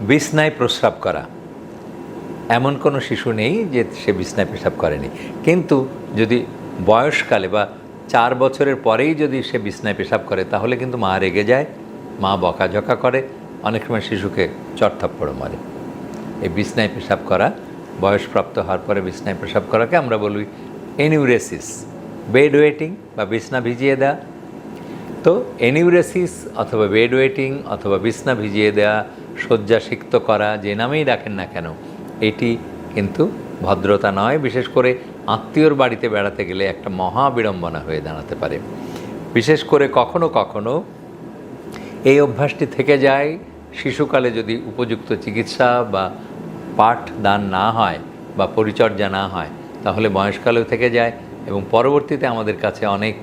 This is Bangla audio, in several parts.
বিছনায় প্রস্রাব করা, এমন কোনো শিশু নেই যে সে বিছনায় পেশাব করেনি। কিন্তু যদি বয়সকালে বা 4 বছরের পরেই যদি সে বিছনায় পেশাব করে, তাহলে কিন্তু মা রেগে যায়, মা বকাঝকা করে, অনেক সময় শিশুকে চড়থাপ্পড় মারে। এই বিছনায় পেশাব করা, বয়সপ্রাপ্ত হওয়ার পরে বিছনায় পেশাব করাকে আমরা বলি এনিউরেসিস, বেড ওয়েটিং বা বিছনা ভিজিয়ে দেওয়া। তো এনিউরেসিস অথবা বেড ওয়েটিং অথবা বিছনা ভিজিয়ে দেওয়া, শয্যা সিক্ত করা, যে নামেই ডাকেন না কেন, এটি কিন্তু ভদ্রতা নয়। বিশেষ করে আত্মীয়র বাড়িতে বেড়াতে গেলে একটা মহা বিড়ম্বনা হয়ে দাঁড়াতে পারে। বিশেষ করে কখনো কখনো এই অভ্যাসটি থেকে যায়, শিশুকালে যদি উপযুক্ত চিকিৎসা বা পাঠদান না হয় বা পরিচর্যা না হয়, তাহলে বয়সকালেও থেকে যায় এবং পরবর্তীতে আমাদের কাছে অনেক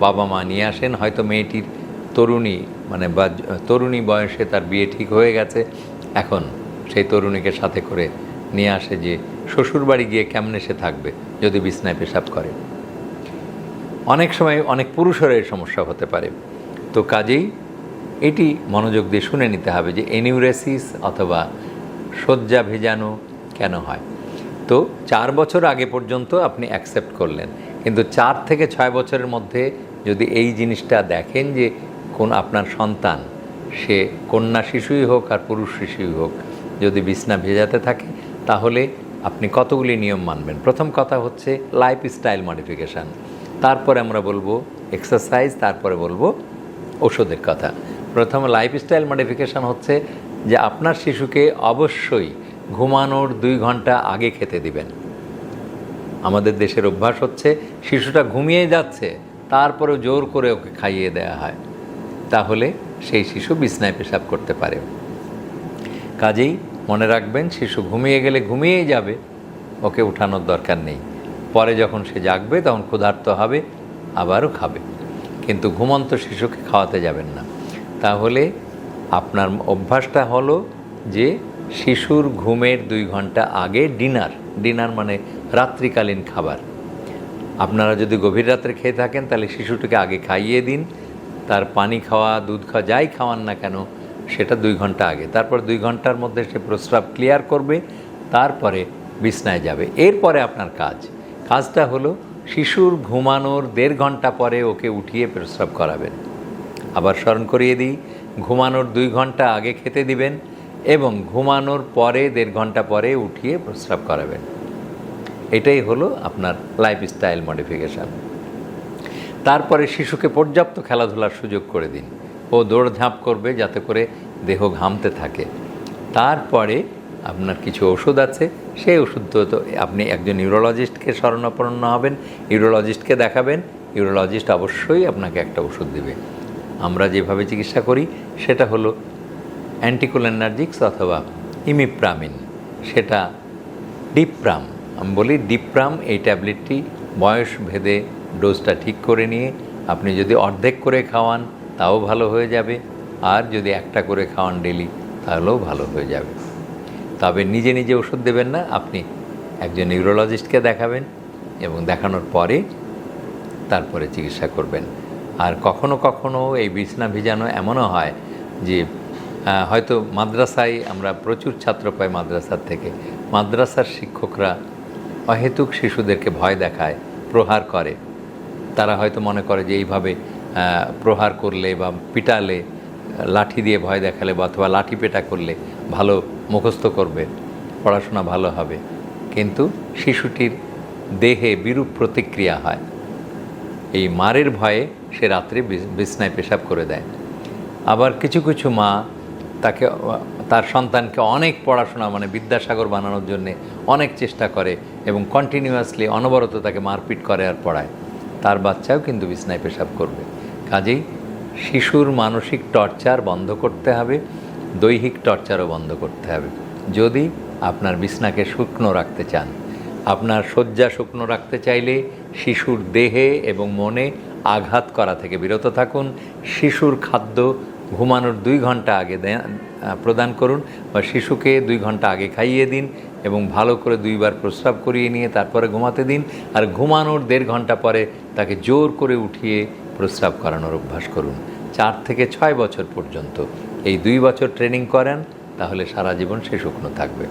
বাবা মা নিয়ে আসেন, হয়তো মেয়েটির তরুণী বয়সে তার বিয়ে ঠিক হয়ে গেছে, এখন সেই তরুণীকে সাথে করে নিয়ে আসে যে শ্বশুরবাড়ি গিয়ে কেমনে সে থাকবে যদি বিছনায় পেশাব করে। অনেক সময় অনেক পুরুষেরও এই সমস্যা হতে পারে। তো কাজেই এটি মনোযোগ দিয়ে শুনে নিতে হবে যে এনিউরেসিস অথবা শয্যা ভেজানো কেন হয়। তো 4 বছর আগে পর্যন্ত আপনি অ্যাকসেপ্ট করলেন, কিন্তু 4 থেকে 6 বছরের মধ্যে যদি এই জিনিসটা দেখেন যে আপনার সন্তান, সে কন্যা শিশুই হোক আর পুরুষ শিশুই হোক, যদি বিছনা ভেজাতে থাকে, তাহলে আপনি কতগুলি নিয়ম মানবেন। প্রথম কথা হচ্ছে লাইফস্টাইল মডিফিকেশান, তারপরে আমরা বলবো এক্সারসাইজ, তারপরে বলবো ওষুধের কথা। প্রথম লাইফস্টাইল মডিফিকেশান হচ্ছে যে আপনার শিশুকে অবশ্যই ঘুমানোর 2 ঘন্টা আগে খেতে দিবেন। আমাদের দেশের অভ্যাস হচ্ছে শিশুটা ঘুমিয়ে যাচ্ছে, তারপরেও জোর করে ওকে খাইয়ে দেওয়া হয়, তাহলে সেই শিশু বিছনায় পেশাব করতে পারে। কাজেই মনে রাখবেন, শিশু ঘুমিয়ে গেলে ঘুমিয়েই যাবে, ওকে উঠানোর দরকার নেই। পরে যখন সে জাগবে তখন ক্ষুধার্ত হবে, আবারও খাবে, কিন্তু ঘুমন্ত শিশুকে খাওয়াতে যাবেন না। তাহলে আপনার অভ্যাসটা হলো যে শিশুর ঘুমের 2 ঘন্টা আগে ডিনার মানে রাত্রিকালীন খাবার। আপনারা যদি গভীর রাত্রে খেয়ে থাকেন, তাহলে শিশুটিকে আগে খাইয়ে দিন, তার পানি খাওয়া, দুধ খাওয়া, যাই খাওয়ান না কেন সেটা 2 ঘন্টা আগে। তারপর 2 ঘন্টার মধ্যে সে প্রস্রাব ক্লিয়ার করবে, তারপরে বিছনায় যাবে। এরপরে আপনার কাজটা হলো শিশুর ঘুমানোর 1.5 ঘন্টা পরে ওকে উঠিয়ে প্রস্রাব করাবেন। আবার স্মরণ করিয়ে দিই, ঘুমানোর 2 ঘন্টা আগে খেতে দিবেন এবং ঘুমানোর পরে 1.5 ঘন্টা পরে উঠিয়ে প্রস্রাব করাবেন। এটাই হলো আপনার লাইফস্টাইল মডিফিকেশান। তারপরে শিশুকে পর্যাপ্ত খেলাধুলার সুযোগ করে দিন, ও দৌড়ঝাঁপ করবে যাতে করে দেহ ঘামতে থাকে। তারপরে আপনার কিছু ওষুধ আছে, সেই ওষুধ তো আপনি একজন ইউরোলজিস্টকে শরণাপন্ন হবেন, ইউরোলজিস্টকে দেখাবেন, ইউরোলজিস্ট অবশ্যই আপনাকে একটা ওষুধ দেবে। আমরা যেভাবে চিকিৎসা করি সেটা হলো অ্যান্টিকোলিনার্জিক্স অথবা ইমিপ্রামিন, সেটা ডিপ্রাম, আমি বলি ডিপ্রাম। এই ট্যাবলেটটি বয়স ভেদে ডোজটা ঠিক করে নিয়ে আপনি যদি অর্ধেক করে খাওয়ান তাও ভালো হয়ে যাবে, আর যদি একটা করে খাওয়ান ডেলি তাহলেও ভালো হয়ে যাবে। তবে নিজে নিজে ওষুধ দেবেন না, আপনি একজন নিউরোলজিস্টকে দেখাবেন এবং দেখানোর পরে তারপরে চিকিৎসা করবেন। আর কখনো কখনো এই বিছনা ভিজানো এমনও হয় যে হয়তো মাদ্রাসায় আমরা প্রচুর ছাত্র পাই, মাদ্রাসার থেকে মাদ্রাসার শিক্ষকরা অহেতুক শিশুদেরকে ভয় দেখায়, প্রহার করে। তারা হয়তো মনে করে যে এইভাবে প্রহার করলে বা পিটালে, লাঠি দিয়ে ভয় দেখালে বা অথবা লাঠি পেটা করলে ভালো মুখস্থ করবে, পড়াশোনা ভালো হবে, কিন্তু শিশুটির দেহে বিরূপ প্রতিক্রিয়া হয়। এই মারের ভয়ে সে রাত্রে বিছনায় পেশাব করে দেয়। আবার কিছু কিছু মা তার সন্তানকে অনেক পড়াশোনা মানে বিদ্যাসাগর বানানোর জন্যে অনেক চেষ্টা করে এবং কন্টিনিউয়াসলি অনবরত তাকে মারপিট করে আর পড়ায়, তার বাচ্চাও কিন্তু বিছনায় পেশাব করবে। কাজেই শিশুর মানসিক টর্চার বন্ধ করতে হবে, দৈহিক টর্চারও বন্ধ করতে হবে। যদি আপনার বিছনাকে শুকনো রাখতে চান, আপনার শয্যা শুকনো রাখতে চাইলে শিশুর দেহে এবং মনে আঘাত করা থেকে বিরত থাকুন। শিশুর খাদ্য ঘুমানোর 2 ঘন্টা আগে প্রদান করুন বা শিশুকে 2 ঘন্টা আগে খাইয়ে দিন এবং ভালো করে 2 বার প্রস্রাব করিয়ে নিয়ে তারপরে ঘুমাতে দিন। আর ঘুমানোর 1.5 ঘন্টা পরে তাকে জোর করে উঠিয়ে প্রস্রাব করানোর অভ্যাস করুন। 4 থেকে 6 বছর পর্যন্ত এই 2 বছর ট্রেনিং করান, তাহলে সারা জীবন সে শুকনো থাকবে।